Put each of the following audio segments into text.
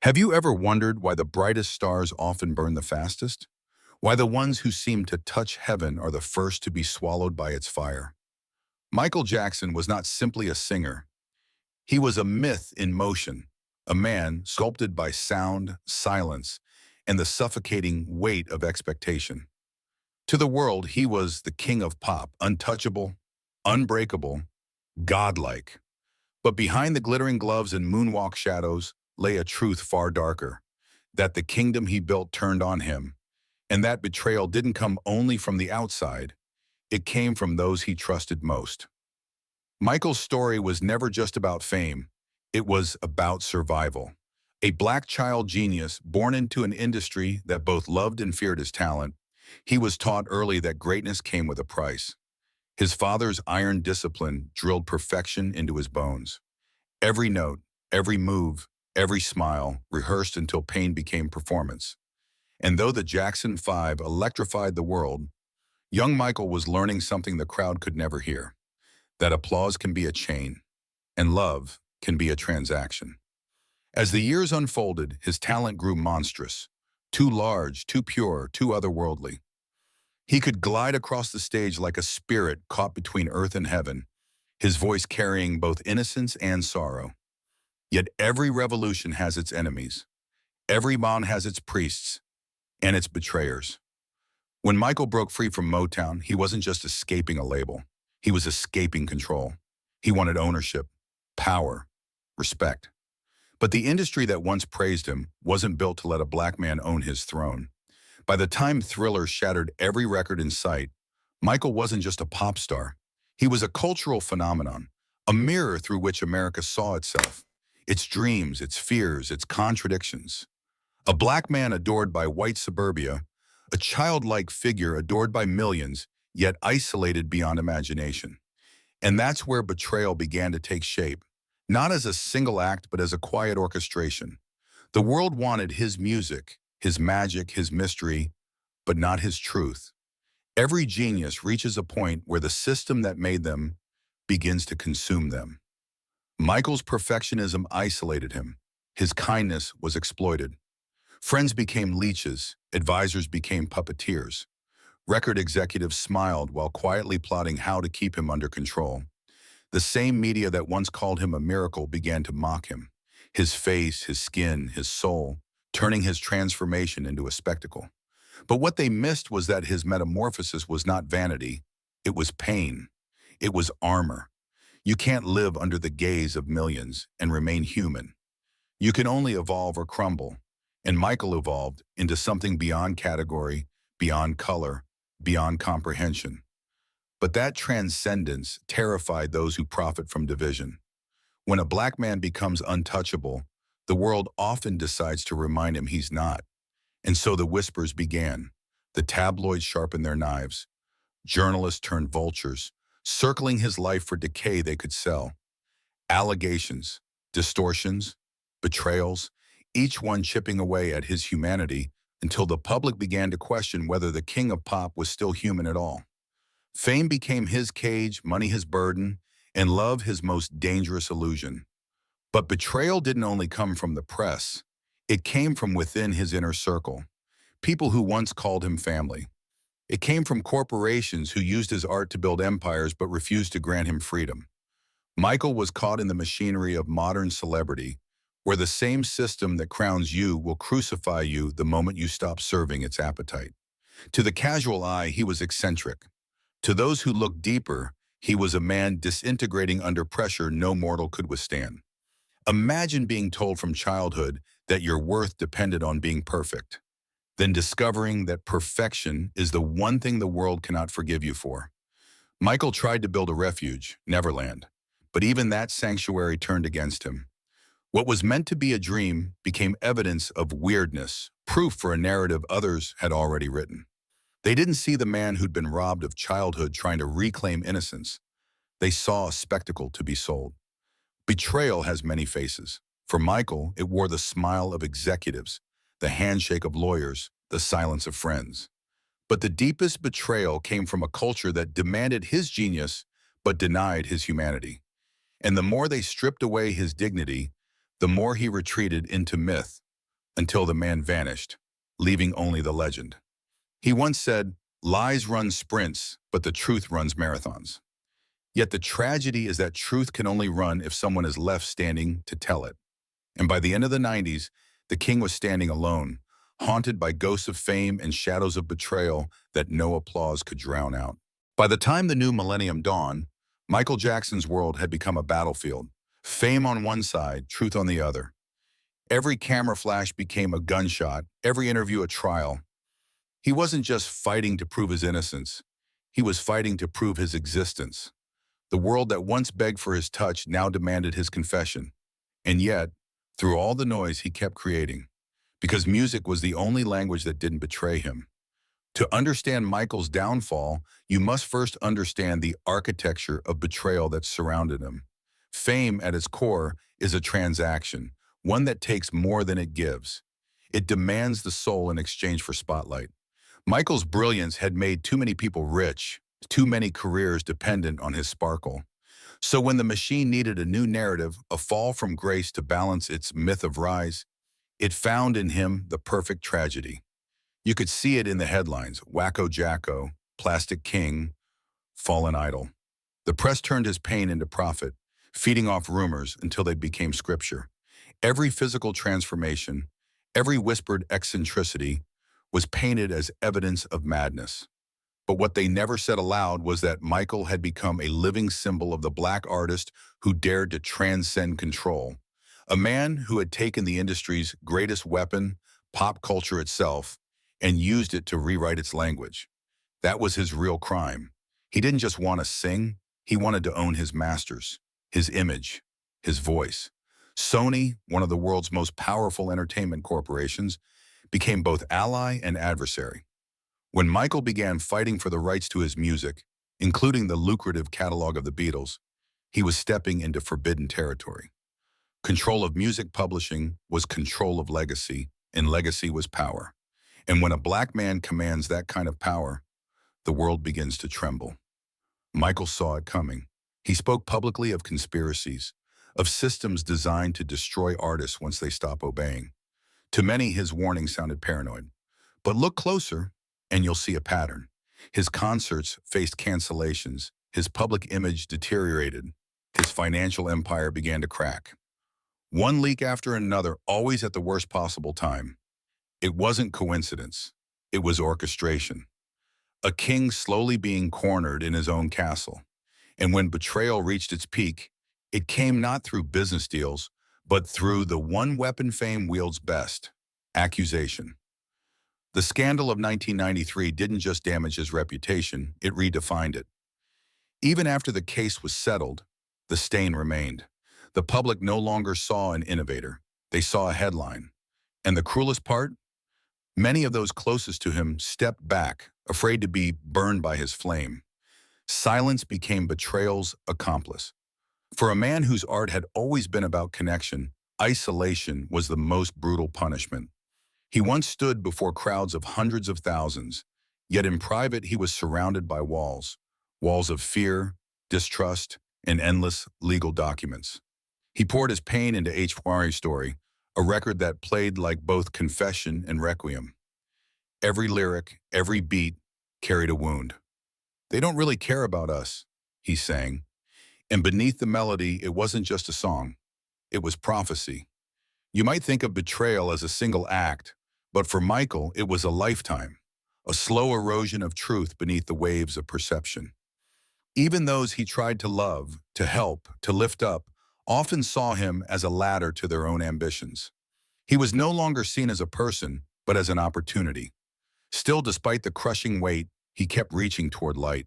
Have you ever wondered why the brightest stars often burn the fastest? Why the ones who seem to touch heaven are the first to be swallowed by its fire? Michael Jackson was not simply a singer. He was a myth in motion, a man sculpted by sound, silence, and the suffocating weight of expectation. To the world, he was the king of pop, untouchable, unbreakable, godlike. But behind the glittering gloves and moonwalk shadows lay a truth far darker, that the kingdom he built turned on him, and that betrayal didn't come only from the outside, it came from those he trusted most. Michael's story was never just about fame, it was about survival. A black child genius born into an industry that both loved and feared his talent, he was taught early that greatness came with a price. His father's iron discipline drilled perfection into his bones. Every note, every move, every smile rehearsed until pain became performance. And though the Jackson 5 electrified the world, young Michael was learning something the crowd could never hear, that applause can be a chain, and love can be a transaction. As the years unfolded, his talent grew monstrous, too large, too pure, too otherworldly. He could glide across the stage like a spirit caught between earth and heaven, his voice carrying both innocence and sorrow. Yet every revolution has its enemies. Every mound has its priests and its betrayers. When Michael broke free from Motown, he wasn't just escaping a label. He was escaping control. He wanted ownership, power, respect. But the industry that once praised him wasn't built to let a black man own his throne. By the time Thriller shattered every record in sight, Michael wasn't just a pop star. He was a cultural phenomenon, a mirror through which America saw itself, its dreams, its fears, its contradictions. A black man adored by white suburbia, a childlike figure adored by millions, yet isolated beyond imagination. And that's where Betrayal began to take shape, not as a single act, but as a quiet orchestration. The world wanted his music, his magic, his mystery, but not his truth. Every genius reaches a point where the system that made them begins to consume them. Michael's perfectionism isolated him. His kindness was exploited. Friends became leeches, advisors became puppeteers. Record executives smiled while quietly plotting how to keep him under control. The same media that once called him a miracle began to mock him. His face, his skin, his soul, turning his transformation into a spectacle. But what they missed was that his metamorphosis was not vanity. It was pain. It was armor. You can't live under the gaze of millions and remain human. You can only evolve or crumble. And Michael evolved into something beyond category, beyond color, beyond comprehension. But that transcendence terrified those who profit from division. When a black man becomes untouchable, the world often decides to remind him he's not. And so the whispers began. The tabloids sharpened their knives. Journalists turned vultures, circling his life for decay they could sell. Allegations, distortions, betrayals, each one chipping away at his humanity until the public began to question whether the king of pop was still human at all. Fame became his cage, money his burden, and love his most dangerous illusion. But betrayal didn't only come from the press. It came from within his inner circle, people who once called him family. It came from corporations who used his art to build empires but refused to grant him freedom. Michael was caught in the machinery of modern celebrity, where the same system that crowns you will crucify you the moment you stop serving its appetite. To the casual eye, he was eccentric. To those who looked deeper, he was a man disintegrating under pressure no mortal could withstand. Imagine being told from childhood that your worth depended on being perfect, then discovering that perfection is the one thing the world cannot forgive you for. Michael tried to build a refuge, Neverland, but even that sanctuary turned against him. What was meant to be a dream became evidence of weirdness, proof for a narrative others had already written. They didn't see the man who'd been robbed of childhood trying to reclaim innocence. They saw a spectacle to be sold. Betrayal has many faces. For Michael, it wore the smile of executives, the handshake of lawyers, the silence of friends. But the deepest betrayal came from a culture that demanded his genius but denied his humanity. And the more they stripped away his dignity, the more he retreated into myth, until the man vanished, leaving only the legend. He once said, "Lies run sprints, but the truth runs marathons." Yet the tragedy is that truth can only run if someone is left standing to tell it. And by the end of the 90s, the king was standing alone, haunted by ghosts of fame and shadows of betrayal that no applause could drown out. By the time the new millennium dawned, Michael Jackson's world had become a battlefield. Fame on one side, truth on the other. Every camera flash became a gunshot, every interview a trial. He wasn't just fighting to prove his innocence. He was fighting to prove his existence. The world that once begged for his touch now demanded his confession. And yet, through all the noise, he kept creating, because music was the only language that didn't betray him. To understand Michael's downfall, you must first understand the architecture of betrayal that surrounded him. Fame, at its core, is a transaction, one that takes more than it gives. It demands the soul in exchange for spotlight. Michael's brilliance had made too many people rich, too many careers dependent on his sparkle. So when the machine needed a new narrative, a fall from grace to balance its myth of rise, it found in him the perfect tragedy. You could see it in the headlines: Wacko Jacko, Plastic King, Fallen Idol. The press turned his pain into profit, feeding off rumors until they became scripture. Every physical transformation, every whispered eccentricity was painted as evidence of madness. But what they never said aloud was that Michael had become a living symbol of the black artist who dared to transcend control. A man who had taken the industry's greatest weapon, pop culture itself, and used it to rewrite its language. That was his real crime. He didn't just want to sing, he wanted to own his masters, his image, his voice. Sony, one of the world's most powerful entertainment corporations, became both ally and adversary. When Michael began fighting for the rights to his music, including the lucrative catalog of the Beatles, he was stepping into forbidden territory. Control of music publishing was control of legacy, and legacy was power. And when a black man commands that kind of power, the world begins to tremble. Michael saw it coming. He spoke publicly of conspiracies, of systems designed to destroy artists once they stop obeying. To many, his warning sounded paranoid. But look closer, and you'll see a pattern. His concerts faced cancellations, his public image deteriorated, his financial empire began to crack. One leak after another, always at the worst possible time. It wasn't coincidence. It was orchestration. A king slowly being cornered in his own castle. And when betrayal reached its peak, it came not through business deals, but through the one weapon fame wields best: accusation. The scandal of 1993 didn't just damage his reputation, it redefined it. Even after the case was settled, the stain remained. The public no longer saw an innovator. They saw a headline. And the cruelest part? Many of those closest to him stepped back, afraid to be burned by his flame. Silence became betrayal's accomplice. For a man whose art had always been about connection, isolation was the most brutal punishment. He once stood before crowds of hundreds of thousands, yet in private he was surrounded by walls. Walls of fear, distrust, and endless legal documents. He poured his pain into H. Story, a record that played like both confession and requiem. Every lyric, every beat carried a wound. "They don't really care about us," he sang. And beneath the melody, it wasn't just a song. It was prophecy. You might think of betrayal as a single act, but for Michael, it was a lifetime, a slow erosion of truth beneath the waves of perception. Even those he tried to love, to help, to lift up, often saw him as a ladder to their own ambitions. He was no longer seen as a person, but as an opportunity. Still, despite the crushing weight, he kept reaching toward light.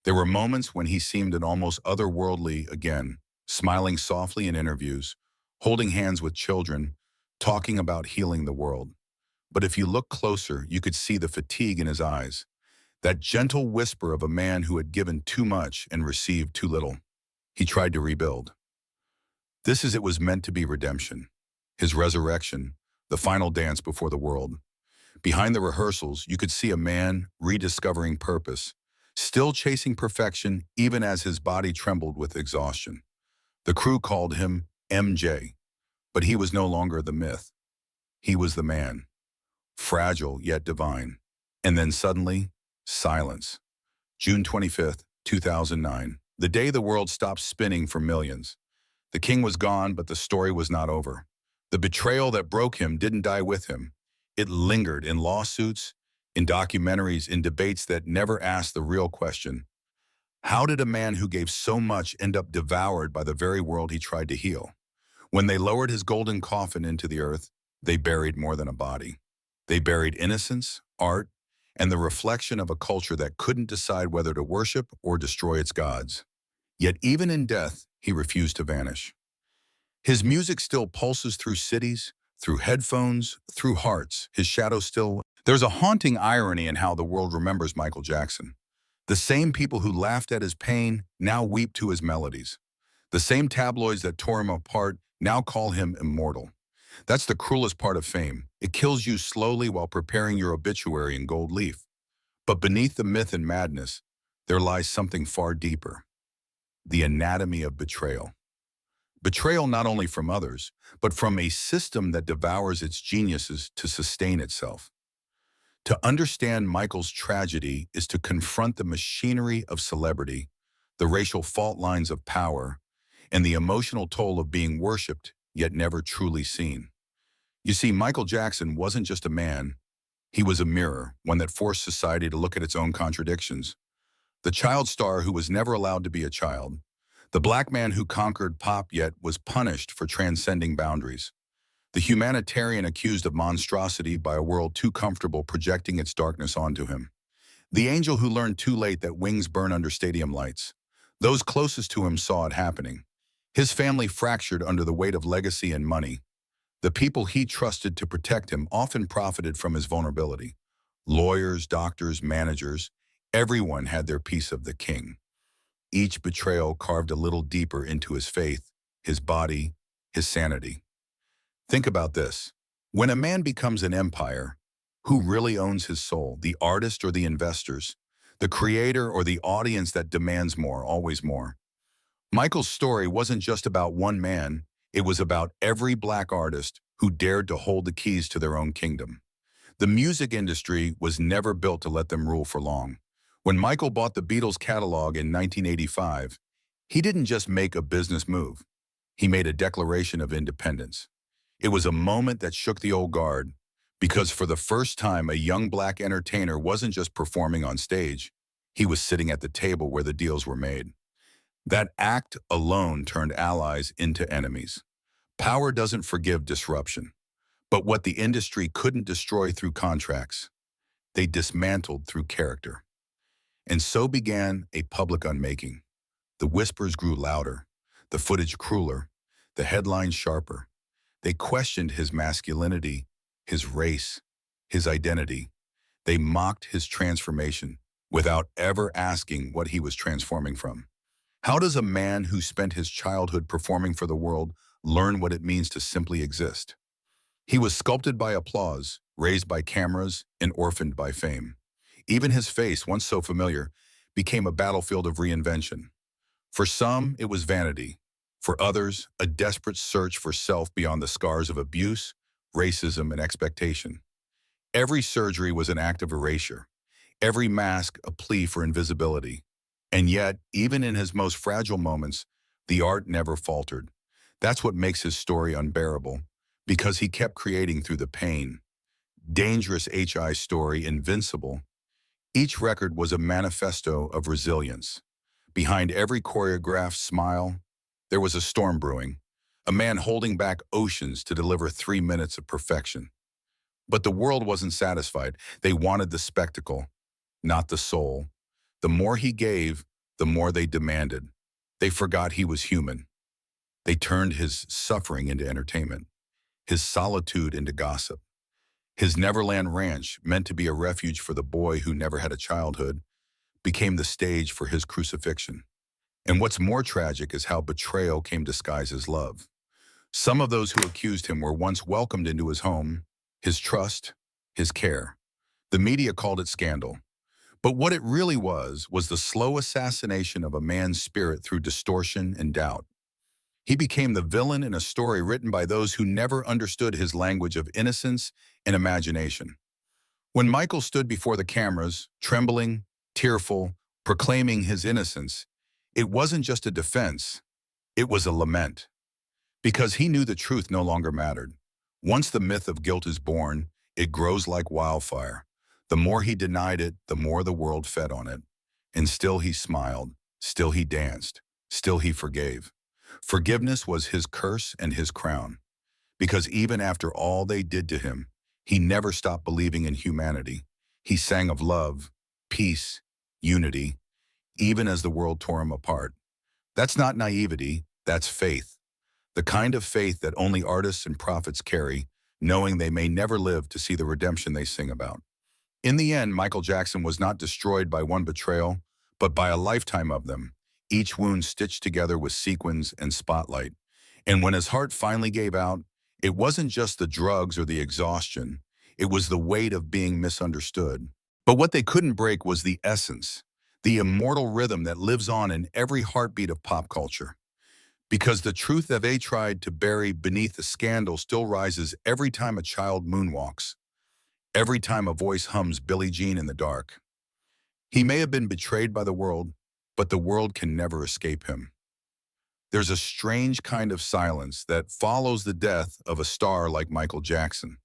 There were moments when he seemed an almost otherworldly again, smiling softly in interviews, holding hands with children, talking about healing the world. But if you look closer, you could see the fatigue in his eyes, that gentle whisper of a man who had given too much and received too little. He tried to rebuild. This as it was meant to be redemption, his resurrection, the final dance before the world. Behind the rehearsals, you could see a man rediscovering purpose, still chasing perfection even as his body trembled with exhaustion. The crew called him MJ, but he was no longer the myth. He was the man, fragile yet divine. And then suddenly, silence. June 25th, 2009, the day the world stopped spinning for millions. The king was gone, but the story was not over. The betrayal that broke him didn't die with him. It lingered in lawsuits, in documentaries, in debates that never asked the real question: how did a man who gave so much end up devoured by the very world he tried to heal? When they lowered his golden coffin into the earth, they buried more than a body. They buried innocence, art, and the reflection of a culture that couldn't decide whether to worship or destroy its gods. Yet even in death, he refused to vanish. His music still pulses through cities, through headphones, through hearts. His shadow still... There's a haunting irony in how the world remembers Michael Jackson. The same people who laughed at his pain now weep to his melodies. The same tabloids that tore him apart now call him immortal. That's the cruelest part of fame. It kills you slowly while preparing your obituary in gold leaf. But beneath the myth and madness, there lies something far deeper: the anatomy of betrayal. Betrayal not only from others, but from a system that devours its geniuses to sustain itself. To understand Michael's tragedy is to confront the machinery of celebrity, the racial fault lines of power, and the emotional toll of being worshipped yet never truly seen. You see, Michael Jackson wasn't just a man. He was a mirror, one that forced society to look at its own contradictions. The child star who was never allowed to be a child. The black man who conquered pop yet was punished for transcending boundaries. The humanitarian accused of monstrosity by a world too comfortable projecting its darkness onto him. The angel who learned too late that wings burn under stadium lights. Those closest to him saw it happening. His family fractured under the weight of legacy and money. The people he trusted to protect him often profited from his vulnerability. Lawyers, doctors, managers, everyone had their piece of the king. Each betrayal carved a little deeper into his faith, his body, his sanity. Think about this. When a man becomes an empire, who really owns his soul, the artist or the investors, the creator or the audience that demands more, always more? Michael's story wasn't just about one man, it was about every black artist who dared to hold the keys to their own kingdom. The music industry was never built to let them rule for long. When Michael bought the Beatles catalog in 1985, he didn't just make a business move. He made a declaration of independence. It was a moment that shook the old guard, because for the first time, a young black entertainer wasn't just performing on stage. He was sitting at the table where the deals were made. That act alone turned allies into enemies. Power doesn't forgive disruption. But what the industry couldn't destroy through contracts, they dismantled through character. And so began a public unmaking. The whispers grew louder, the footage crueler, the headlines sharper. They questioned his masculinity, his race, his identity. They mocked his transformation without ever asking what he was transforming from. How does a man who spent his childhood performing for the world learn what it means to simply exist? He was sculpted by applause, raised by cameras, and orphaned by fame. Even his face, once so familiar, became a battlefield of reinvention. For some, it was vanity. For others, a desperate search for self beyond the scars of abuse, racism, and expectation. Every surgery was an act of erasure. Every mask a plea for invisibility. And yet, even in his most fragile moments, the art never faltered. That's what makes his story unbearable, because he kept creating through the pain. Dangerous HI story, invincible. Each record was a manifesto of resilience. Behind every choreographed smile, there was a storm brewing, a man holding back oceans to deliver 3 minutes of perfection. But the world wasn't satisfied. They wanted the spectacle, not the soul. The more he gave, the more they demanded. They forgot he was human. They turned his suffering into entertainment, his solitude into gossip. His Neverland Ranch, meant to be a refuge for the boy who never had a childhood, became the stage for his crucifixion. And what's more tragic is how betrayal came disguised as love. Some of those who accused him were once welcomed into his home, his trust, his care. The media called it scandal. But what it really was the slow assassination of a man's spirit through distortion and doubt. He became the villain in a story written by those who never understood his language of innocence and imagination. When Michael stood before the cameras, trembling, tearful, proclaiming his innocence, it wasn't just a defense, it was a lament. Because he knew the truth no longer mattered. Once the myth of guilt is born, it grows like wildfire. The more he denied it, the more the world fed on it. And still he smiled, still he danced, still he forgave. Forgiveness was his curse and his crown. Because even after all they did to him, he never stopped believing in humanity. He sang of love, peace, unity, even as the world tore him apart. That's not naivety, that's faith. The kind of faith that only artists and prophets carry, knowing they may never live to see the redemption they sing about. In the end, Michael Jackson was not destroyed by one betrayal, but by a lifetime of them, each wound stitched together with sequins and spotlight. And when his heart finally gave out, it wasn't just the drugs or the exhaustion, it was the weight of being misunderstood. But what they couldn't break was the essence, the immortal rhythm that lives on in every heartbeat of pop culture. Because the truth that they tried to bury beneath the scandal still rises every time a child moonwalks, every time a voice hums Billie Jean in the dark. He may have been betrayed by the world, but the world can never escape him. There's a strange kind of silence that follows the death of a star like Michael Jackson.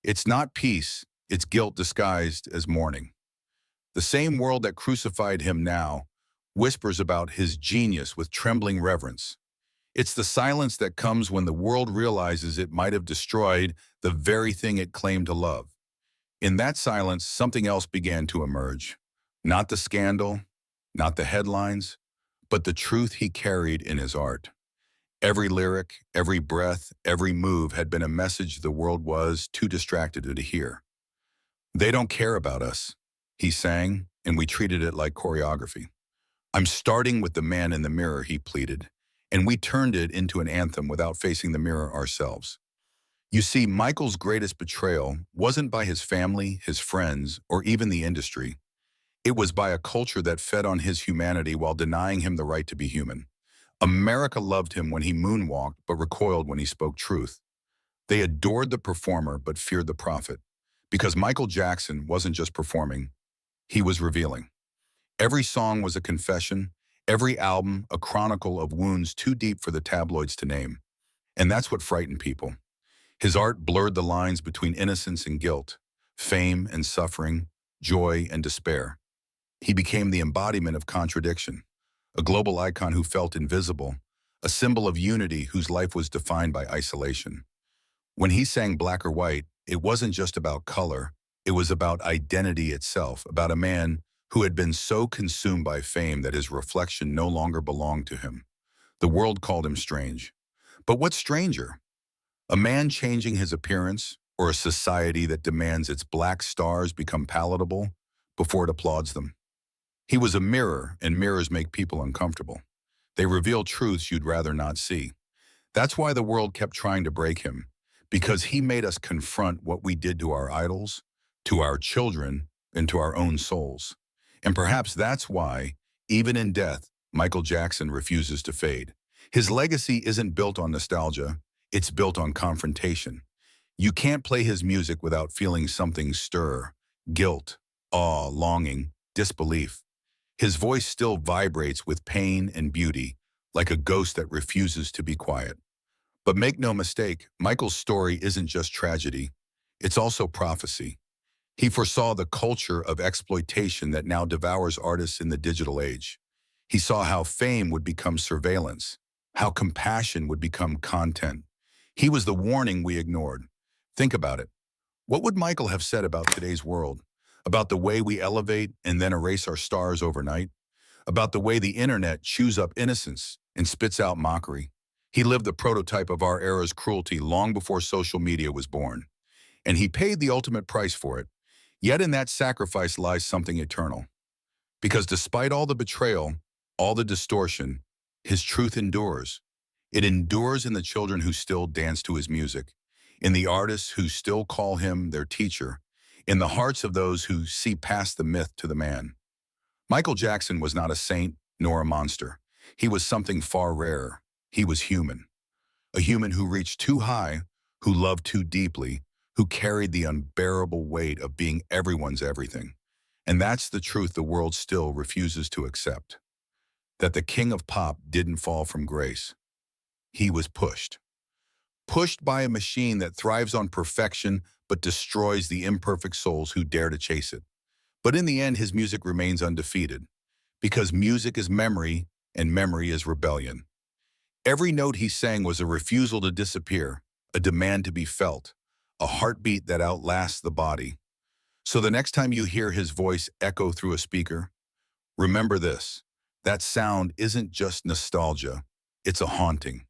It's not peace, it's guilt disguised as mourning. The same world that crucified him now whispers about his genius with trembling reverence. It's the silence that comes when the world realizes it might have destroyed the very thing it claimed to love. In that silence, something else began to emerge. Not the scandal, not the headlines, but the truth he carried in his art. Every lyric, every breath, every move had been a message the world was too distracted to hear. They don't care about us, he sang, and we treated it like choreography. I'm starting with the man in the mirror, he pleaded, and we turned it into an anthem without facing the mirror ourselves. You see, Michael's greatest betrayal wasn't by his family, his friends, or even the industry. It was by a culture that fed on his humanity while denying him the right to be human. America loved him when he moonwalked, but recoiled when he spoke truth. They adored the performer, but feared the prophet. Because Michael Jackson wasn't just performing, he was revealing. Every song was a confession, every album a chronicle of wounds too deep for the tabloids to name. And that's what frightened people. His art blurred the lines between innocence and guilt, fame and suffering, joy and despair. He became the embodiment of contradiction, a global icon who felt invisible, a symbol of unity whose life was defined by isolation. When he sang Black or White, it wasn't just about color, it was about identity itself, about a man who had been so consumed by fame that his reflection no longer belonged to him. The world called him strange. But what's stranger? A man changing his appearance, or a society that demands its black stars become palatable before it applauds them? He was a mirror, and mirrors make people uncomfortable. They reveal truths you'd rather not see. That's why the world kept trying to break him, because he made us confront what we did to our idols, to our children, and to our own souls. And perhaps that's why, even in death, Michael Jackson refuses to fade. His legacy isn't built on nostalgia, it's built on confrontation. You can't play his music without feeling something stir: guilt, awe, longing, disbelief. His voice still vibrates with pain and beauty, like a ghost that refuses to be quiet. But make no mistake, Michael's story isn't just tragedy, it's also prophecy. He foresaw the culture of exploitation that now devours artists in the digital age. He saw how fame would become surveillance, how compassion would become content. He was the warning we ignored. Think about it. What would Michael have said about today's world? About the way we elevate and then erase our stars overnight? About the way the internet chews up innocence and spits out mockery? He lived the prototype of our era's cruelty long before social media was born. And he paid the ultimate price for it. Yet in that sacrifice lies something eternal. Because despite all the betrayal, all the distortion, his truth endures. It endures in the children who still dance to his music, in the artists who still call him their teacher, in the hearts of those who see past the myth to the man. Michael Jackson was not a saint nor a monster. He was something far rarer. He was human. A human who reached too high, who loved too deeply, who carried the unbearable weight of being everyone's everything. And that's the truth the world still refuses to accept. That the king of pop didn't fall from grace. He was pushed. Pushed by a machine that thrives on perfection but destroys the imperfect souls who dare to chase it. But in the end, his music remains undefeated, because music is memory and memory is rebellion. Every note he sang was a refusal to disappear, a demand to be felt, a heartbeat that outlasts the body. So the next time you hear his voice echo through a speaker, remember this: that sound isn't just nostalgia, it's a haunting.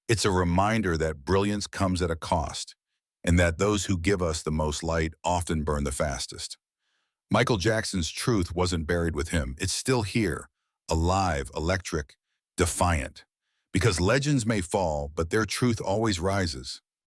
It's a reminder that brilliance comes at a cost, and that those who give us the most light often burn the fastest. Michael Jackson's truth wasn't buried with him. It's still here, alive, electric, defiant. Because legends may fall, but their truth always rises.